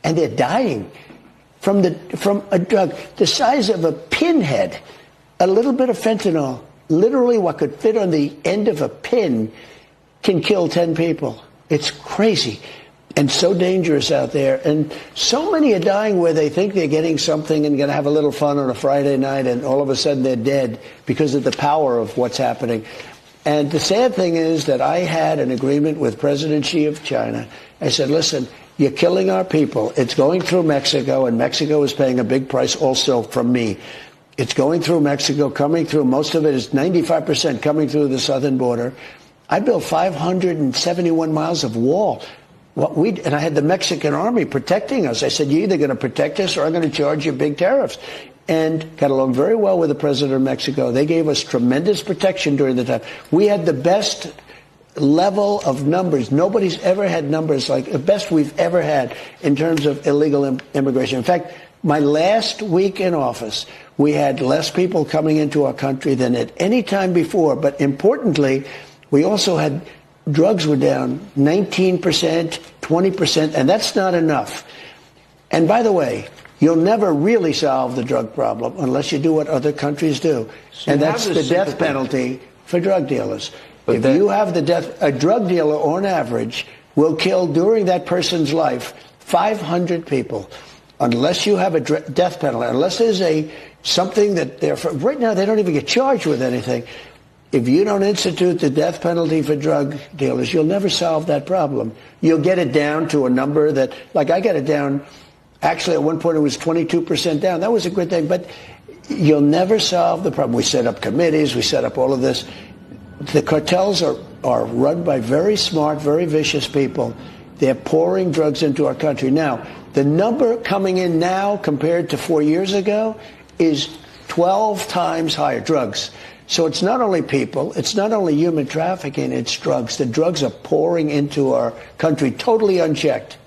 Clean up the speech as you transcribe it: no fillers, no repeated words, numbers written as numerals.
and they're dying from a drug the size of a pinhead. A little bit of fentanyl, literally what could fit on the end of a pin, can kill 10 people. It's crazy and so dangerous out there. And so many are dying where they think they're getting something and going to have a little fun on a Friday night, and all of a sudden they're dead because of the power of what's happening. And the sad thing is that I had an agreement with President Xi of China. I said, listen, you're killing our people. It's going through Mexico, and Mexico is paying a big price also from me. It's going through Mexico, coming through. Most of it is 95% coming through the southern border. I built 571 miles of wall. And I had the Mexican army protecting us. I said, you're either going to protect us or I'm going to charge you big tariffs. And got along very well with the president of Mexico. They gave us tremendous protection during the time. We had the best level of numbers. Nobody's ever had numbers like the best we've ever had in terms of illegal immigration. In fact, my last week in office, we had less people coming into our country than at any time before. But importantly, we also had drugs were down 19%, 20%, and that's not enough. And by the way, you'll never really solve the drug problem unless you do what other countries do. So and that's the death penalty for drug dealers. But if you have the death, a drug dealer on average will kill during that person's life 500 people. Unless you have a death penalty, unless there's something that right now they don't even get charged with anything. If you don't institute the death penalty for drug dealers, you'll never solve that problem. You'll get it down to a number that, like I got it down, actually at one point it was 22% down. That was a good thing, but you'll never solve the problem. We set up committees, we set up all of this. The cartels are run by very smart, very vicious people. They're pouring drugs into our country. Now, the number coming in now compared to 4 years ago is 12 times higher, drugs. So it's not only people, it's not only human trafficking, it's drugs. The drugs are pouring into our country totally unchecked.